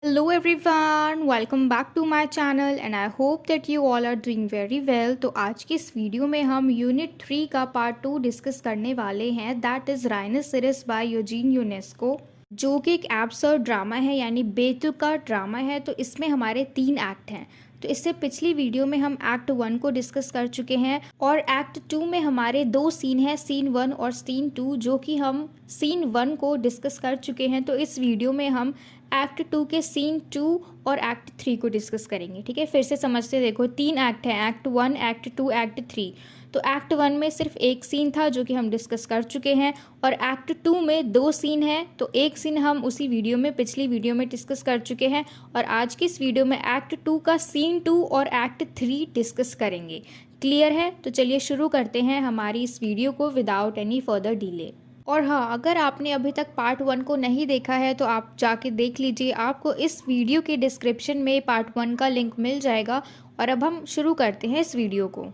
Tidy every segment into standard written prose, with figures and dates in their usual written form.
Hello everyone, welcome back to my channel and I hope that you all are doing very well। तो आज की इस video में हम यूनिट 3 का पार्ट 2 डिस्कस करने वाले हैं, that is rhinoceros by Eugene Ionesco, जो कि एक एब्सर्ड ड्रामा है यानी बेतुका ड्रामा है। तो इसमें हमारे 3 एक्ट हैं। तो इससे पिछली वीडियो में हम एक्ट 1 को डिस्कस कर चुके हैं और एक्ट 2 में हमारे 2 सीन हैं, सीन 1 और सीन 2, जो कि हम सीन 1 को डिस्कस कर चुके हैं। तो इस वीडियो में हम एक्ट 2 के सीन 2 और एक्ट 3 को डिस्कस करेंगे। ठीक है, फिर से समझते देखो, 3 एक्ट हैं, एक्ट 1, एक्ट 2, एक्ट 3। तो एक्ट 1 में सिर्फ एक सीन था जो कि हम डिस्कस कर चुके हैं और एक्ट 2 में 2 सीन हैं। तो एक सीन हम उसी वीडियो में, पिछली वीडियो में डिस्कस कर चुके हैं और आज की इस वीडियो में एक्ट 2 का सीन 2 और एक्ट 3 डिस्कस करेंगे। क्लियर है? तो चलिए शुरू करते हैं हमारी इस वीडियो को विदाउट एनी फर्दर डिले। और हाँ, अगर आपने अभी तक पार्ट 1 को नहीं देखा है तो आप जाके देख लीजिए, आपको इस वीडियो के डिस्क्रिप्शन में पार्ट 1 का लिंक मिल जाएगा। और अब हम शुरू करते हैं इस वीडियो को।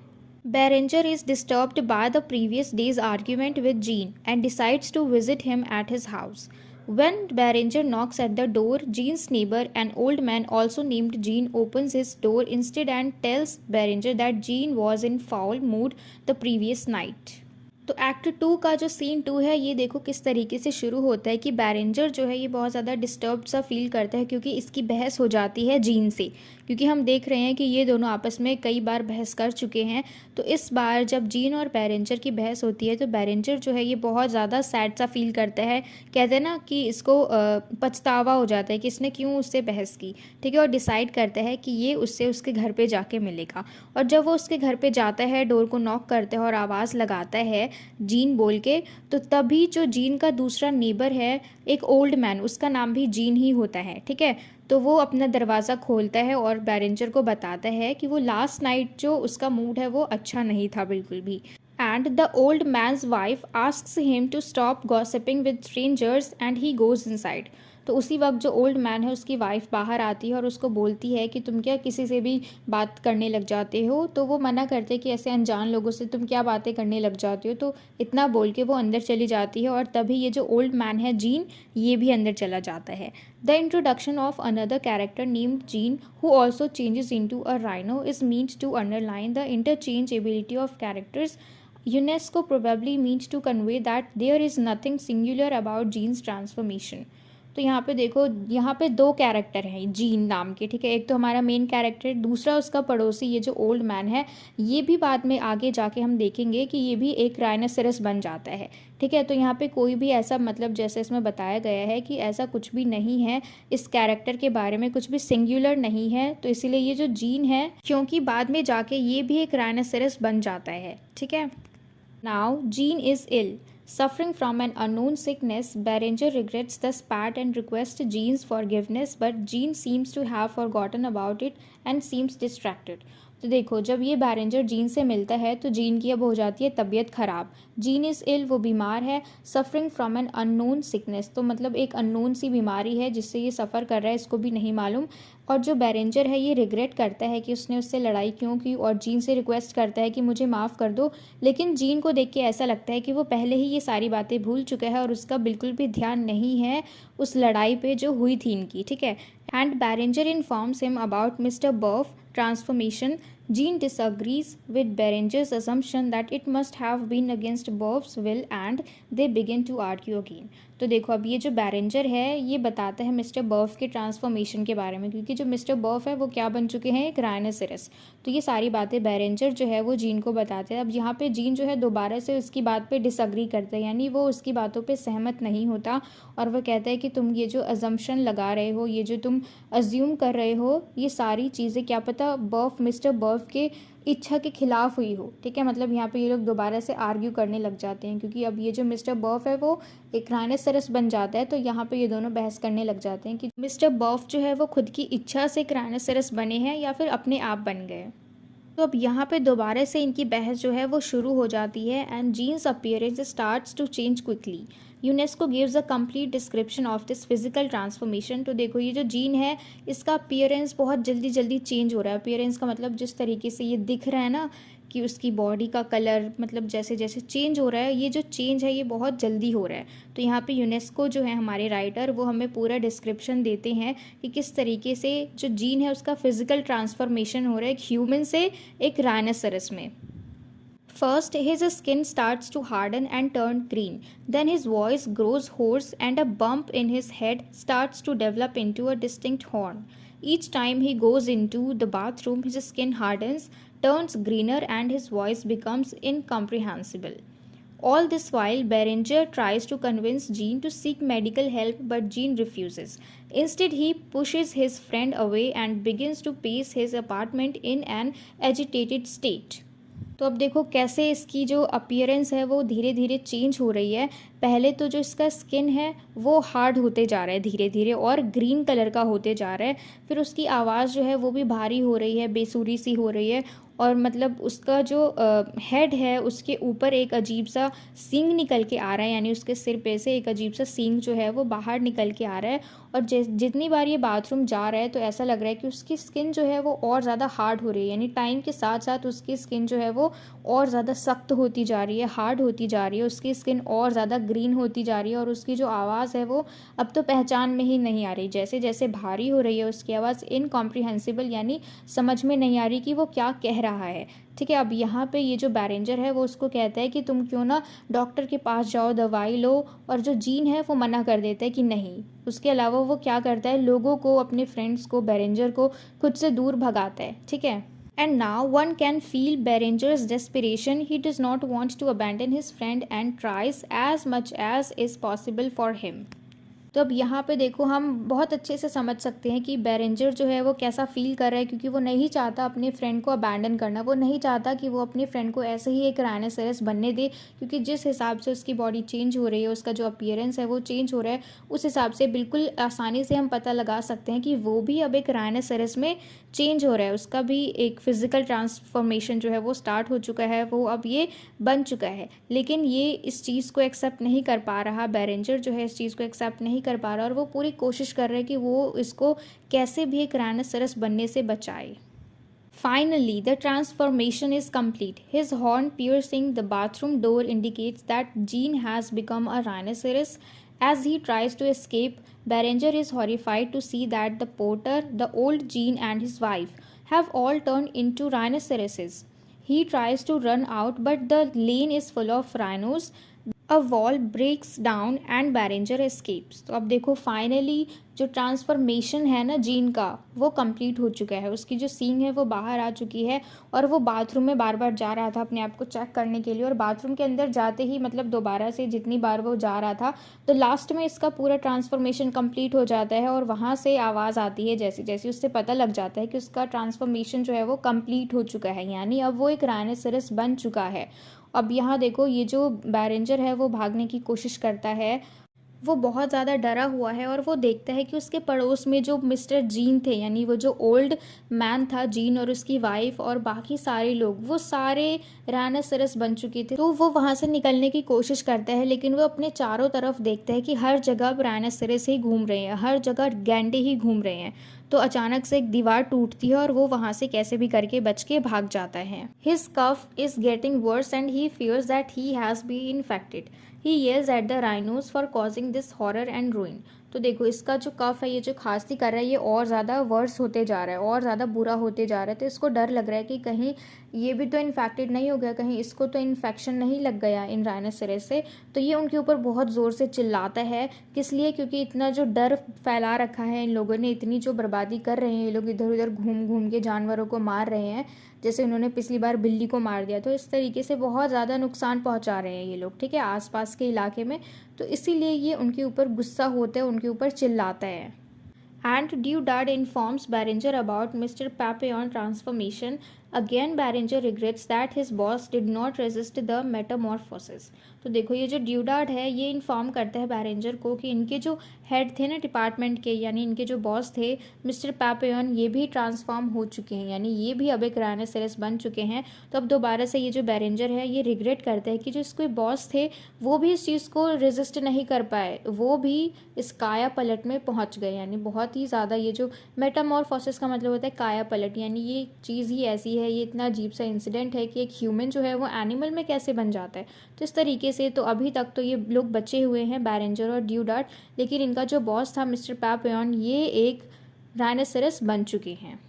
Berenger is disturbed by the previous day's argument with Jean and decides to visit him at his house. When Berenger knocks at the door, Jean's neighbor, an old man also named Jean, opens his door instead and tells Berenger that Jean was in foul mood the previous night. तो act 2 का जो scene 2 है, ये देखो किस तरीके से शुरू होता है कि बैरेंजर जो है ये बहुत ज़्यादा डिस्टर्ब्ड सा फील करता है क्योंकि इसकी बहस हो जाती है जीन से। क्योंकि हम देख रहे हैं कि ये दोनों आपस में कई बार बहस कर चुके हैं। तो इस बार जब जीन और बैरेंजर की बहस होती है तो बैरेंजर जो है ये बहुत ज़्यादा सैड सा फील करता है। कहते हैं ना कि इसको पछतावा हो जाता है कि इसने क्यों उससे बहस की। ठीक है, और डिसाइड करता है कि ये उससे उसके घर पे जाके मिलेगा। और जब वो उसके घर पे जाता है, डोर को नॉक करता है और आवाज़ लगाता है जीन बोल के, तो तभी जो जीन का दूसरा नेबर है, एक ओल्ड मैन, उसका नाम भी जीन ही होता है। ठीक है, तो वो अपना दरवाज़ा खोलता है और बैरेंजर को बताता है कि वो लास्ट नाइट जो उसका मूड है वो अच्छा नहीं था बिल्कुल भी। And the old man's wife asks him to stop gossiping with strangers and he goes inside. तो उसी वक्त जो ओल्ड मैन है उसकी वाइफ बाहर आती है और उसको बोलती है कि तुम क्या किसी से भी बात करने लग जाते हो। तो वो मना करते कि ऐसे अनजान लोगों से तुम क्या बातें करने लग जाते हो। तो इतना बोल के वो अंदर चली जाती है और तभी ये जो ओल्ड मैन है जीन, ये भी अंदर चला जाता है। The introduction of another character named Jean who also changes into a rhino is means to underline the interchangeability of characters. UNESCO probably means to convey that there is nothing singular about Jean's transformation। तो यहाँ पे देखो, यहाँ पे 2 character हैं gene नाम के। ठीक है, एक तो हमारा मेन कैरेक्टर, दूसरा उसका पड़ोसी ये जो ओल्ड मैन है। ये भी बाद में आगे जाके हम देखेंगे कि ये भी एक राइनोसेरस बन जाता है। ठीक है, तो यहाँ पे कोई भी ऐसा, मतलब जैसे इसमें बताया गया है कि ऐसा कुछ भी नहीं है, इस कैरेक्टर के बारे में कुछ भी सिंगुलर नहीं है। तो इसीलिए ये जो जीन है, क्योंकि बाद में जाके ये भी एक राइनोसेरस बन जाता है। ठीक है, now Jean is ill suffering from an unknown sickness. Berenger regrets the spat and requests Jean's forgiveness, but Jean seems to have forgotten about it and seems distracted। तो देखो, जब ये बैरेंजर जीन से मिलता है तो जीन की अब हो जाती है तबीयत ख़राब। जीन इज़ इल, वो बीमार है। Suffering from an unknown sickness, तो मतलब एक अननोन सी बीमारी है जिससे ये सफ़र कर रहा है, इसको भी नहीं मालूम। और जो बैरेंजर है ये रिग्रेट करता है कि उसने उससे लड़ाई क्यों की और जीन से रिक्वेस्ट करता है कि मुझे माफ़ कर दो। लेकिन जीन को देख के ऐसा लगता है कि वो पहले ही ये सारी बातें भूल चुका है और उसका बिल्कुल भी ध्यान नहीं है उस लड़ाई पे जो हुई थी इनकी। ठीक है, and Berenger informs him about mister बर्फ transformation. Jean disagrees with Berenger's assumption that it must have been against Bob's will and they begin to argue again। तो देखो, अब ये जो बैरेंजर है ये बताता है मिस्टर बर्फ के ट्रांसफॉर्मेशन के बारे में, क्योंकि जो मिस्टर बर्फ है वो क्या बन चुके हैं, एक राइनोसेरस। तो ये सारी बातें बैरेंजर जो है वो जीन को बताते हैं। अब यहाँ पे जीन जो है दोबारा से उसकी बात पे डिसअग्री करता है, यानी वो उसकी बातों पे सहमत नहीं होता और वह कहता है कि तुम ये जो अजम्पशन लगा रहे हो, ये जो तुम अज्यूम कर रहे हो, ये सारी चीज़ें क्या पता मिस्टर बर्फ के इच्छा के खिलाफ हुई हो। ठीक है, मतलब यहाँ पे ये लोग दोबारा से आर्ग्यू करने लग जाते हैं क्योंकि अब ये जो मिस्टर बर्फ है वो एक राइनोसेरस बन जाता है। तो यहाँ पे ये दोनों बहस करने लग जाते हैं कि मिस्टर बर्फ जो है वो खुद की इच्छा से एक राइनोसेरस बने हैं या फिर अपने आप बन गए। तो अब यहाँ पे दोबारा से इनकी बहस जो है वो शुरू हो जाती है and Jean's appearance starts to change quickly. Ionesco gives a complete description of this physical transformation. तो देखो, ये जो जीन है इसका अपीयरेंस बहुत जल्दी जल्दी चेंज हो रहा है। अपीयरेंस का मतलब जिस तरीके से ये दिख रहा है ना, कि उसकी बॉडी का कलर मतलब जैसे जैसे चेंज हो रहा है, ये जो चेंज है ये बहुत जल्दी हो रहा है। तो यहाँ पे यूनेस्को जो है हमारे राइटर वो हमें पूरा डिस्क्रिप्शन देते हैं कि किस तरीके से जो जीन है उसका फिजिकल ट्रांसफॉर्मेशन हो रहा है एक ह्यूमन से एक राइनोसेरस में। First, his skin starts to harden and turn green. Then his voice grows hoarse and a bump in his head starts to develop into a distinct horn. Each time he goes into the bathroom, his skin hardens, turns greener, and his voice becomes incomprehensible. All this while, Berenger tries to convince Jean to seek medical help, but Jean refuses. Instead, he pushes his friend away and begins to pace his apartment in an agitated state. तो अब देखो कैसे इसकी जो appearance है वो धीरे धीरे चेंज हो रही है। पहले तो जो इसका स्किन है वो हार्ड होते जा रहा है धीरे धीरे और ग्रीन कलर का होते जा रहा है। फिर उसकी आवाज़ जो है वो भी भारी हो रही है, बेसुरी सी हो रही है, और मतलब उसका जो हेड है उसके ऊपर एक अजीब सा सींग निकल के आ रहा है, यानी उसके सिर पे से एक अजीब सा सींग जो है वो बाहर निकल के आ रहा है। और जितनी बार ये बाथरूम जा रहा है तो ऐसा लग रहा है कि उसकी स्किन जो है वो और ज़्यादा हार्ड हो रही है, यानी टाइम के साथ साथ उसकी स्किन जो है वो और ज़्यादा सख्त होती जा रही है, हार्ड होती जा रही है, उसकी स्किन और ज़्यादा ग्रीन होती जा रही है। और उसकी जो आवाज़ है वो अब तो पहचान में ही नहीं आ रही, जैसे जैसे भारी हो रही है उसकी आवाज़ इनकॉम्प्रिहेंसिबल, यानी समझ में नहीं आ रही कि वो क्या कह रहा है। ठीक है, अब यहाँ पे ये जो बैरेंजर है वो उसको कहता है कि तुम क्यों ना डॉक्टर के पास जाओ, दवाई लो, और जो जीन है वो मना कर देता है कि नहीं। उसके अलावा वो क्या करता है, लोगों को, अपने फ्रेंड्स को, बैरेंजर को खुद से दूर भगाता है। ठीक है, and now one can feel Berenger's desperation. He does not want to abandon his friend and tries as much as is possible for him. तो अब यहाँ पे देखो हम बहुत अच्छे से समझ सकते हैं कि बेरेंजर जो है वो कैसा फील कर रहा है, क्योंकि वो नहीं चाहता अपने फ्रेंड को अबैंडन करना। वो नहीं चाहता कि वो अपने फ्रेंड को ऐसे ही एक राइनोसेरस बनने दे, क्योंकि जिस हिसाब से उसकी बॉडी चेंज हो रही है, उसका जो अपीयरेंस है वो चेंज हो रहा है, उस हिसाब से बिल्कुल आसानी से हम पता लगा सकते हैं कि वो भी अब एक राइनोसेरस में चेंज हो रहा है। उसका भी एक फिजिकल ट्रांसफॉर्मेशन जो है वो स्टार्ट हो चुका है, वो अब ये बन चुका है। लेकिन ये इस चीज़ को एक्सेप्ट नहीं कर पा रहा, बेरेंजर जो है इस चीज़ को एक्सेप्ट नहीं कर पा रहा, और वो पूरी कोशिश कर रहा है कि वो इसको कैसे भी एक राइनोसेरस बनने से बचाए। Finally, the transformation is complete. His horn piercing the bathroom door indicates that Jean has become a rhinoceros. As he tries to escape, Berenger is horrified to see that the porter, the old Jean, and his wife have all turned into rhinoceroses. He tries to run out, but the lane is full of rhinos. A wall breaks down and Berenger escapes. तो अब देखो finally जो transformation है ना gene का वो complete हो चुका है। उसकी जो सींग है वो बाहर आ चुकी है, और वो बाथरूम में बार बार जा रहा था अपने आप को चेक करने के लिए, और बाथरूम के अंदर जाते ही मतलब दोबारा से जितनी बार वो जा रहा था तो लास्ट में इसका पूरा ट्रांसफॉर्मेशन कंप्लीट हो जाता है, और वहाँ से आवाज़ आती है जैसे जैसे उससे पता लग जाता है कि उसका ट्रांसफॉर्मेशन जो है वो कंप्लीट हो चुका है, यानी अब वो एक राइनोसेरस बन चुका है। अब यहाँ देखो ये जो बैरेंजर है वो भागने की कोशिश करता है, वो बहुत ज़्यादा डरा हुआ है, और वो देखता है कि उसके पड़ोस में जो मिस्टर जीन थे, यानी वो जो ओल्ड मैन था जीन, और उसकी वाइफ और बाकी सारे लोग वो सारे राइनोसेरस बन चुके थे। तो वो वहाँ से निकलने की कोशिश करता है, लेकिन वो अपने चारों तरफ देखता है कि हर जगह राइनोसेरस ही घूम रहे हैं, हर जगह गैंडे ही घूम रहे हैं। तो अचानक से एक दीवार टूटती है और वो वहाँ से कैसे भी करके बच के भाग जाता है। His cough is getting worse and he fears that he has been infected. He yells at the rhinos for causing this horror and ruin. तो देखो इसका जो कफ है, ये जो खांसी कर रहा है, ये और ज़्यादा वर्स होते जा रहा है, और ज़्यादा बुरा होते जा रहा है। तो इसको डर लग रहा है कि कहीं ये भी तो इन्फेक्टेड नहीं हो गया, कहीं इसको तो इन्फेक्शन नहीं लग गया इन राइनोसेरस से। तो ये उनके ऊपर बहुत ज़ोर से चिल्लाता है, किस लिए, क्योंकि इतना जो डर फैला रखा है इन लोगों ने, इतनी जो बर्बादी कर रहे हैं ये लोग, इधर उधर घूम घूम के जानवरों को मार रहे हैं, जैसे उन्होंने पिछली बार बिल्ली को मार दिया। तो इस तरीके से बहुत ज़्यादा नुकसान पहुंचा रहे हैं ये लोग, ठीक है, आसपास के इलाके में। तो इसीलिए ये उनके ऊपर गुस्सा होता है, उनके ऊपर चिल्लाता है। And Duedad informs Berenger about Mr. Papillon transformation. Again, Berenger regrets that his boss did not resist the metamorphosis. तो देखो ये जो ड्यूडाड है ये इन्फॉर्म करता है बैरेंजर को कि इनके जो हेड थे ना डिपार्टमेंट के, यानी इनके जो बॉस थे मिस्टर पैपियन, ये भी ट्रांसफॉर्म हो चुके हैं, यानी ये भी अब एक राइनोसेरस बन चुके हैं। तो अब दोबारा से ये जो बैरेंजर है ये रिग्रेट करता है कि जो इसके बॉस थे वो भी इस चीज़ को रेजिस्ट नहीं कर पाए, वो भी इस काया पलट में पहुंच गए। यानी बहुत ही ज़्यादा ये जो मेटामॉर्फोसिस का मतलब होता है काया पलट, यानी ये चीज़ ही ऐसी है है, ये इतना अजीब सा इंसिडेंट है कि एक ह्यूमन जो है वो एनिमल में कैसे बन जाता है। तो इस तरीके से तो अभी तक तो ये लोग बचे हुए हैं, बैरेंजर और ड्यूडार्ट, लेकिन इनका जो बॉस था मिस्टर पैपियन, ये एक राइनोसेरस बन चुके हैं।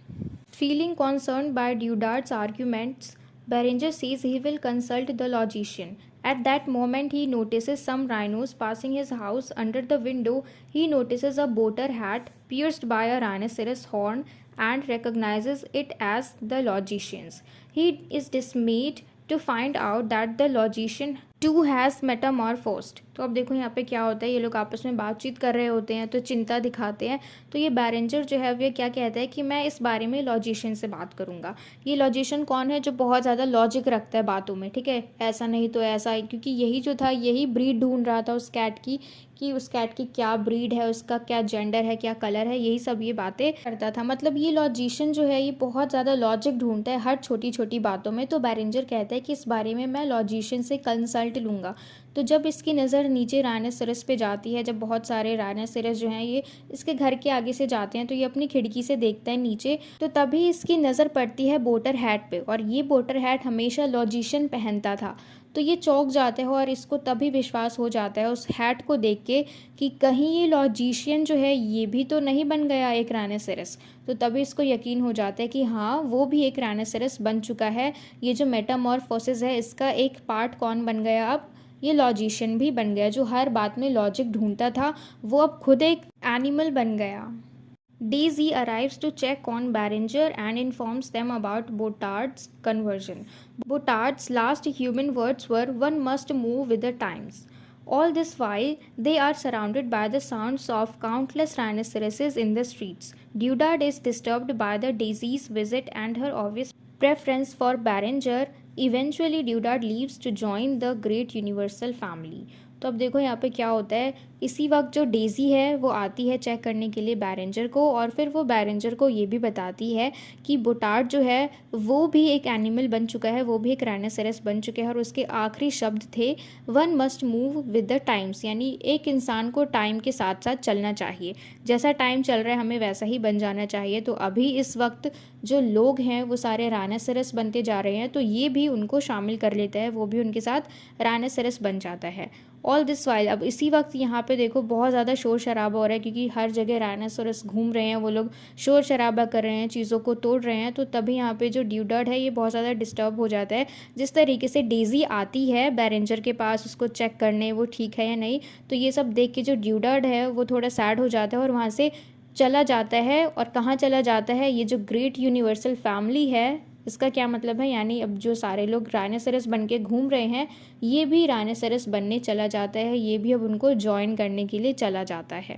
Feeling concern by Dudard's arguments, Berenger says he will consult the logician. At that moment, he notices some rhinos passing his house. Under the window, he notices a boater hat pierced by a rhinoceros horn and recognizes it as the logician's. He is dismayed to find out that the logician too has metamorphosed. तो अब देखो यहाँ पे क्या होता है, ये लोग आपस में बातचीत कर रहे होते हैं तो चिंता दिखाते हैं। तो ये बैरेंजर जो है वो क्या कहता है कि मैं इस बारे में लॉजिशियन से बात करूँगा। ये लॉजिशियन कौन है? जो बहुत ज़्यादा लॉजिक रखता है बातों में, ठीक है, ऐसा नहीं तो ऐसा है, क्योंकि यही जो था यही ब्रीड ढूंढ रहा था उस कैट की, कि उस कैट की क्या ब्रीड है, उसका क्या जेंडर है, क्या कलर है, यही सब ये बातें करता था। मतलब ये लॉजिशियन जो है ये बहुत ज़्यादा लॉजिक ढूंढता है हर छोटी छोटी बातों में। तो बैरेंजर कहता है कि इस बारे में मैं लॉजिशियन से कंसल्ट लूँगा। तो जब इसकी नज़र नीचे राइनोसेरस पे जाती है, जब बहुत सारे राइनोसेरस जो हैं ये इसके घर के आगे से जाते हैं, तो ये अपनी खिड़की से देखता है नीचे, तो तभी इसकी नज़र पड़ती है बोटर हैट पे, और ये बोटर हैट हमेशा लॉजिशियन पहनता था। तो ये चौंक जाते हैं और इसको तभी विश्वास हो जाता है उस हैट को देख के कि कहीं ये लॉजिशियन जो है ये भी तो नहीं बन गया एक राइनोसेरस। तो तभी इसको यकीन हो जाता है कि हाँ, वो भी एक राइनोसेरस बन चुका है। ये जो मेटामॉर्फोसिस है इसका एक पार्ट कौन बन गया? अब ये लॉजिशियन भी बन गया। जो हर बात में लॉजिक ढूंढता था वो अब खुद एक एनिमल बन गया। Daisy arrives to check on Berenger and informs them about Bottard's conversion. Bottard's last human words were, "One must move with the times." All this while, they are surrounded by the sounds of countless rhinoceroses in the streets. Dudard is disturbed by the Daisy's visit and her obvious preference for Berenger. Eventually, Dudard leaves to join the great universal family. तो अब देखो यहाँ पे क्या होता है, इसी वक्त जो डेज़ी है वो आती है चेक करने के लिए बैरेंजर को, और फिर वो बैरेंजर को ये भी बताती है कि बोटार्ड जो है वो भी एक एनिमल बन चुका है, वो भी एक राइनोसेरस बन चुके हैं, और उसके आखिरी शब्द थे one must move with the times, यानी एक इंसान को टाइम के साथ साथ चलना चाहिए, जैसा टाइम चल रहा है हमें वैसा ही बन जाना चाहिए। तो अभी इस वक्त जो लोग हैं वो सारे राइनोसेरस बनते जा रहे हैं, तो ये भी उनको शामिल कर लेता है, वो भी उनके साथ राइनोसेरस बन जाता है। ऑल दिस वाइल, अब इसी वक्त यहाँ पे देखो बहुत ज़्यादा शोर शराबा हो रहा है, क्योंकि हर जगह राइनोसेरस घूम रहे हैं, वो लोग शोर शराबा कर रहे हैं, चीज़ों को तोड़ रहे हैं। तो तभी यहाँ पे जो ड्यूडर्ड है ये बहुत ज़्यादा डिस्टर्ब हो जाता है। जिस तरीके से डेज़ी आती है बैरेंजर के पास उसको चेक करने वो ठीक है या नहीं, तो ये सब देख के जो ड्यूडर्ड है वो थोड़ा सैड हो जाता है और वहाँ से चला जाता है। और कहाँ चला जाता है? ये जो ग्रेट यूनिवर्सल फैमिली है, इसका क्या मतलब है, यानी अब जो सारे लोग राइनोसेरस बन के घूम रहे हैं ये भी राइनोसेरस बनने चला जाता है, ये भी अब उनको ज्वाइन करने के लिए चला जाता है।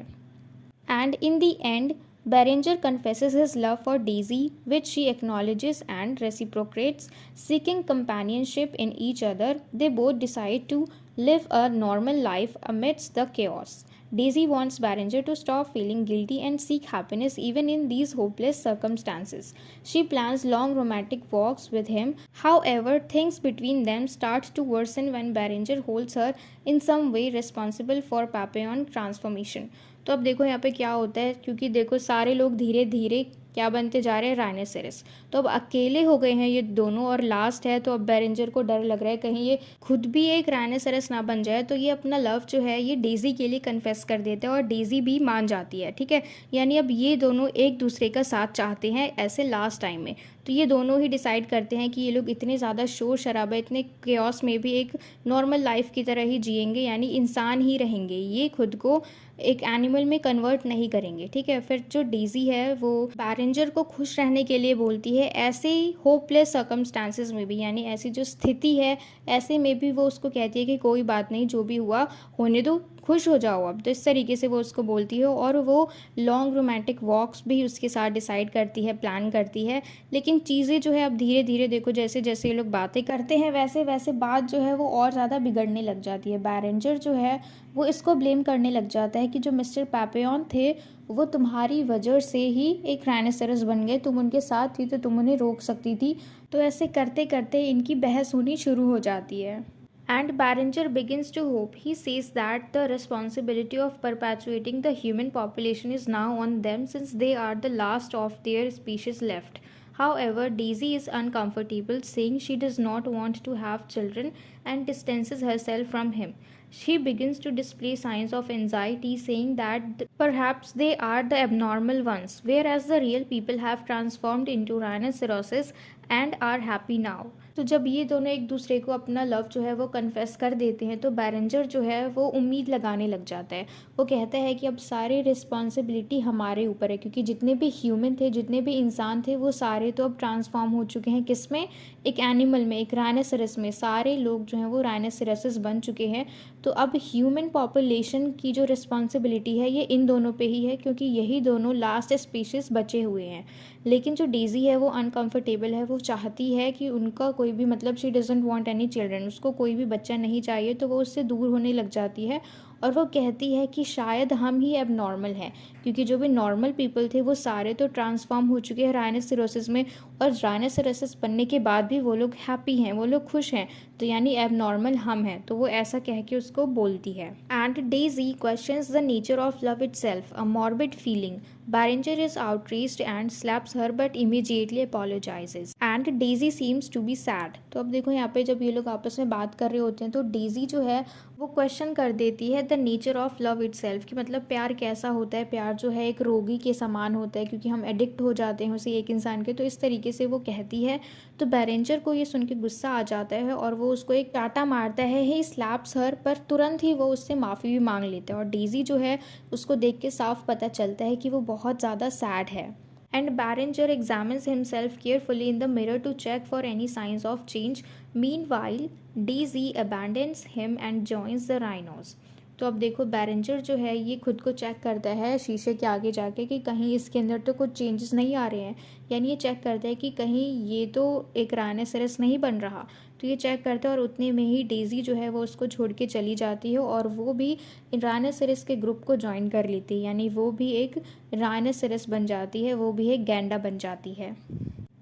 And in the end Berenger confesses his love for Daisy, which she acknowledges and reciprocates. Seeking companionship in each other, they both decide to live a normal life amidst the chaos. Daisy wants Berenger to stop feeling guilty and seek happiness even in these hopeless circumstances. She plans long romantic walks with him. However, things between them start to worsen when Berenger holds her in some way responsible for Papillon transformation. तो अब देखो यहाँ पे क्या होता है, क्योंकि देखो सारे लोग धीरे धीरे क्या बनते जा रहे हैं? राइनोसेरस। तो अब अकेले हो गए हैं ये दोनों और लास्ट है, तो अब बेरेंजर को डर लग रहा है कहीं ये खुद भी एक राइनोसेरस ना बन जाए। तो ये अपना लव जो है ये डेज़ी के लिए कन्फेस कर देता है और डेज़ी भी मान जाती है, ठीक है। यानी अब ये दोनों एक दूसरे का साथ चाहते हैं ऐसे लास्ट टाइम में। तो ये दोनों ही डिसाइड करते हैं कि ये लोग इतने ज़्यादा शोर शराबा, इतने केओस में भी एक नॉर्मल लाइफ की तरह ही जिएंगे, यानी इंसान ही रहेंगे, ये खुद को एक एनिमल में कन्वर्ट नहीं करेंगे, ठीक है। फिर जो डेज़ी है वो बैरेंजर को खुश रहने के लिए बोलती है, ऐसे ही होपलेस सर्कमस्टांसेस में भी, यानी ऐसी जो स्थिति है ऐसे में भी वो उसको कहती है कि कोई बात नहीं, जो भी हुआ होने दो, खुश हो जाओ अब। तो इस तरीके से वो उसको बोलती है और वो लॉन्ग रोमांटिक वॉक्स भी उसके साथ डिसाइड करती है, प्लान करती है। लेकिन चीज़ें जो है अब धीरे धीरे देखो जैसे जैसे ये लोग बातें करते हैं वैसे वैसे बात जो है वो और ज़्यादा बिगड़ने लग जाती है। बैरेंजर जो है वो इसको ब्लेम करने लग जाता है कि जो मिस्टर पैपियन थे वो तुम्हारी वजह से ही एक राइनोसेरस बन गए, तुम उनके साथ थी तो तुम उन्हें रोक सकती थी। तो ऐसे करते करते इनकी बहस होनी शुरू हो जाती है। And Berenger begins to hope. He says that the responsibility of perpetuating the human population is now on them since they are the last of their species left. However, Daisy is uncomfortable, saying she does not want to have children and distances herself from him. She begins to display signs of anxiety, saying that perhaps they are the abnormal ones, whereas the real people have transformed into rhinoceroses and are happy now. तो जब ये दोनों एक दूसरे को अपना love जो है वो कन्फेस कर देते हैं तो बैरेंजर जो है वो उम्मीद लगाने लग जाता है। वो कहता है कि अब सारी रिस्पॉन्सिबिलिटी हमारे ऊपर है, क्योंकि जितने भी ह्यूमन थे, जितने भी इंसान थे, वो सारे तो अब ट्रांसफॉर्म हो चुके हैं। किस में? एक एनिमल में, एक राइनोसेरस में। सारे लोग जो हैं वो राइनोसेरसेस बन चुके हैं। तो अब ह्यूमन पॉपुलेशन की जो रिस्पॉन्सिबिलिटी है ये इन दोनों पे ही है, क्योंकि यही दोनों लास्ट स्पीशीज़ बचे हुए हैं। लेकिन जो डेज़ी है वो अनकंफर्टेबल है। वो चाहती है कि उनका कोई भी, मतलब she doesn't want any children, उसको कोई भी बच्चा नहीं चाहिए, तो वो उससे दूर होने लग जाती है। और वो कहती है कि शायद हम ही अब नॉर्मल हैं, क्योंकि जो भी नॉर्मल पीपल थे वो सारे तो ट्रांसफॉर्म हो चुके हैं राइनोसेरोसिस में, और राइनोसेरोसिस बनने के बाद भी वो लोग हैप्पी हैं, वो लोग खुश हैं, तो यानी अब नॉर्मल हम हैं। तो वो ऐसा कह के उसको बोलती है। And daisy questions the nature of love itself, a morbid feeling. Barringer is outraged and slaps her but immediately apologizes. And Daisy seems to be sad. तो अब देखो यहाँ पे जब ये लोग आपस में बात कर रहे होते हैं तो डेज़ी जो है वो क्वेश्चन कर देती है the nature of love itself, कि मतलब प्यार कैसा होता है। प्यार जो है एक रोगी के समान होता है, क्योंकि हम एडिक्ट हो जाते हैं उसी एक इंसान के। तो इस तरीके से वो कहती है। तो बैरेंजर को ये सुन के गुस्सा आ जाता है और वो उसको एक टाटा मारता है, ही स्लैप्स हर, पर तुरंत ही वो उससे माफ़ी भी मांग लेते हैं। और डेज़ी जो है उसको देख के साफ पता चलता है कि वो बहुत ज़्यादा सैड है। And Barringer examines himself carefully in the mirror to check for any signs of change. Meanwhile, Daisy abandons him and joins the rhinos. तो अब देखो बैरेंजर जो है ये खुद को चेक करता है शीशे के आगे जाके कि कहीं इसके अंदर तो कुछ चेंजेस नहीं आ रहे हैं, यानी ये चेक करता है कि कहीं ये तो एक राइनोसेरस नहीं बन रहा। तो ये चेक करता है और उतने में ही डेज़ी जो है वो उसको छोड़ के चली जाती है और वो भी राइनोसेरस के ग्रुप को ज्वाइन कर लेती है, यानी वो भी एक राइनोसेरस बन जाती है, वो भी एक गैंडा बन जाती है।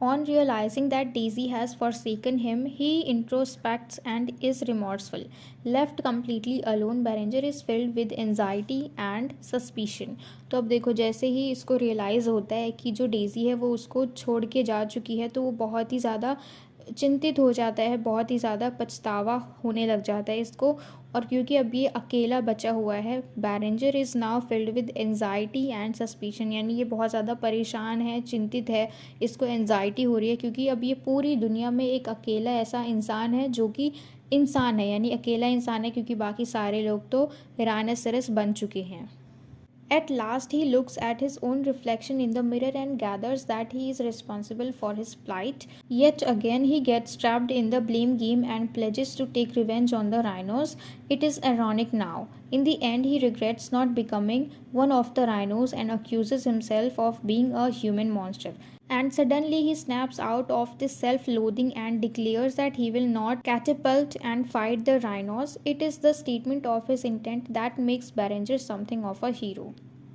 On realizing that Daisy has forsaken him, he introspects and is remorseful. Left completely alone, Barringer is filled with anxiety and suspicion. तो अब देखो जैसे ही इसको रियलाइज़ होता है कि जो डेज़ी है वो उसको छोड़ के जा चुकी है, तो वो बहुत ही ज़्यादा चिंतित हो जाता है, बहुत ही ज़्यादा पछतावा होने लग जाता है इसको। और क्योंकि अब ये अकेला बचा हुआ है, Berenger is now filled with anxiety and suspicion, यानी ये बहुत ज़्यादा परेशान है, चिंतित है, इसको एनजाइटी हो रही है, क्योंकि अब ये पूरी दुनिया में एक अकेला ऐसा इंसान है जो कि इंसान है, यानी अकेला इंसान है, क्योंकि बाकी सारे लोग तो राइनोसेरस बन चुके हैं। At last, he looks at his own reflection in the mirror and gathers that he is responsible for his plight. Yet again, he gets trapped in the blame game and pledges to take revenge on the rhinos. It is ironic now. In the end, he regrets not becoming one of the rhinos and accuses himself of being a human monster. And suddenly he snaps out of this self-loathing and declares that he will not catapult and fight the rhinos. It is the statement of his intent that makes Barringer something of a hero.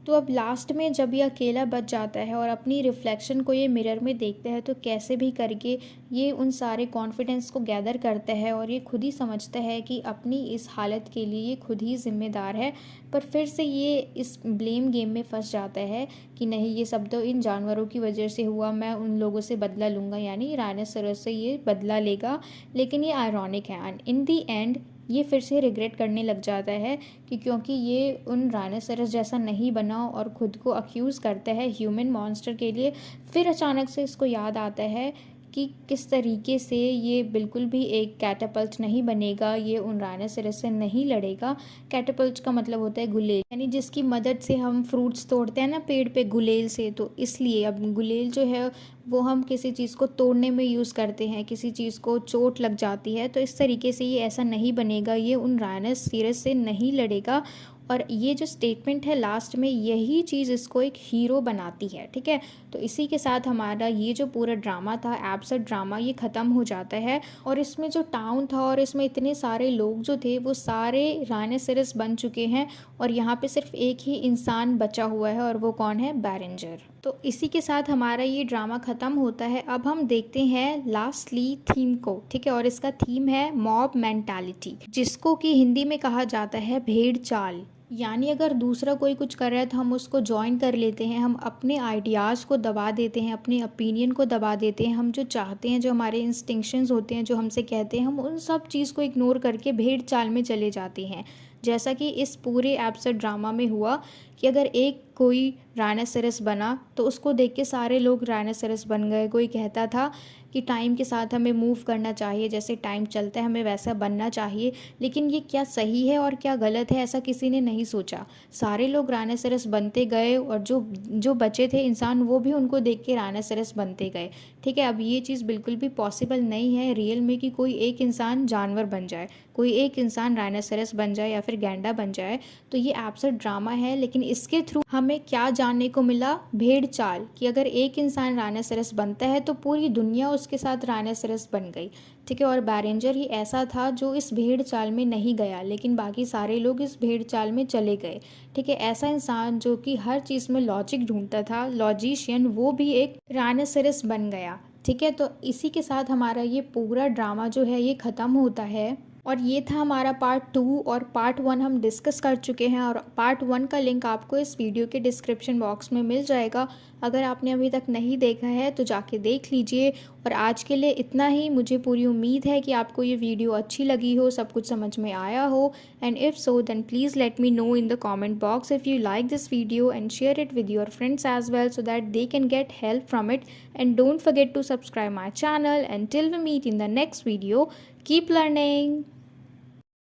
तो अब last में जब ये अकेला बच जाता है और अपनी रिफ्लेक्शन को ये मिरर में देखता है, तो कैसे भी करके ये उन सारे कॉन्फिडेंस को गैदर करता है और ये खुद ही समझता है कि अपनी इस हालत के लिए ये खुद ही जिम्मेदार है। पर फिर से ये इस ब्लेम गेम में फंस जाता है कि नहीं, ये सब तो इन जानवरों की वजह से हुआ, मैं उन लोगों से बदला लूँगा, यानी राइनोसेरस से ये बदला लेगा। लेकिन ये आयरॉनिक है, एंड इन दी एंड ये फिर से रिग्रेट करने लग जाता है कि क्योंकि ये उन राइनोसेरस जैसा नहीं बना और ख़ुद को अक्यूज़ करता है ह्यूमन मॉन्स्टर के लिए। फिर अचानक से इसको याद आता है कि किस तरीके से ये बिल्कुल भी एक कैटापल्ट नहीं बनेगा, ये उन राइनोसेरस से नहीं लड़ेगा। कैटापल्ट का मतलब होता है गुलेल, यानी जिसकी मदद से हम फ्रूट्स तोड़ते हैं ना पेड़ पे गुलेल से। तो इसलिए अब गुलेल जो है वो हम किसी चीज़ को तोड़ने में यूज़ करते हैं, किसी चीज़ को चोट लग जाती है, तो इस तरीके से ये ऐसा नहीं बनेगा, ये उन राइनोसेरस से नहीं लड़ेगा। और ये जो स्टेटमेंट है लास्ट में, यही चीज़ इसको एक हीरो बनाती है। ठीक है, तो इसी के साथ हमारा ये जो पूरा ड्रामा था, एब्सर्ड ड्रामा, ये ख़त्म हो जाता है। और इसमें जो टाउन था और इसमें इतने सारे लोग जो थे वो सारे राइनोसेरस बन चुके हैं और यहाँ पे सिर्फ एक ही इंसान बचा हुआ है और वो कौन है? बैरेंजर। तो इसी के साथ हमारा ये ड्रामा ख़त्म होता है। अब हम देखते हैं लास्टली थीम को। ठीक है, और इसका थीम है मॉब मेंटालिटी, जिसको कि हिंदी में कहा जाता है भेड़ चाल। यानी अगर दूसरा कोई कुछ कर रहा है तो हम उसको जॉइन कर लेते हैं, हम अपने आइडियाज़ को दबा देते हैं, अपने ओपिनियन को दबा देते हैं, हम जो चाहते हैं, जो हमारे इंस्टिंक्शंस होते हैं, जो हमसे कहते हैं, हम उन सब चीज़ को इग्नोर करके भेड़ चाल में चले जाते हैं। जैसा कि इस पूरे एपिसोड ड्रामा में हुआ कि अगर एक कोई राइनोसेरस बना तो उसको देख के सारे लोग राइनोसेरस बन गए। कोई कहता था कि टाइम के साथ हमें मूव करना चाहिए, जैसे टाइम चलता है हमें वैसा बनना चाहिए। लेकिन ये क्या सही है और क्या गलत है, ऐसा किसी ने नहीं सोचा। सारे लोग राइनोसेरस बनते गए और जो जो बचे थे इंसान वो भी उनको देख के राइनोसेरस बनते गए। ठीक है, अब ये चीज़ बिल्कुल भी पॉसिबल नहीं है रियल में कि कोई एक इंसान जानवर बन जाए, कोई एक इंसान राइनोसेरस बन जाए या फिर गैंडा बन जाए। तो ये एब्सर्ड ड्रामा है, लेकिन इसके थ्रू हमें क्या जानने को मिला? भेड़ चाल, कि अगर एक इंसान राइनोसेरस बनता है तो पूरी दुनिया उसके साथ राइनोसेरस बन गई। ठीक है, और बैरेंजर ही ऐसा था जो इस भेड़ चाल में नहीं गया, लेकिन बाकी सारे लोग इस भेड़ चाल में चले गए। ठीक है, ऐसा इंसान जो कि हर चीज़ में लॉजिक ढूंढता था, लॉजिशियन, वो भी एक राइनोसेरस बन गया। ठीक है, तो इसी के साथ हमारा ये पूरा ड्रामा जो है ये ख़त्म होता है। और ये था हमारा पार्ट 2, और पार्ट 1 हम डिस्कस कर चुके हैं, और पार्ट 1 का लिंक आपको इस वीडियो के डिस्क्रिप्शन बॉक्स में मिल जाएगा। अगर आपने अभी तक नहीं देखा है तो जाके देख लीजिए। और आज के लिए इतना ही। मुझे पूरी उम्मीद है कि आपको ये वीडियो अच्छी लगी हो, सब कुछ समझ में आया हो। And if so then please let me know in the comment box if you like this video, and share it with your friends as well so that they can get help from it. And don't forget to subscribe my channel. Until we meet in the next video, keep learning.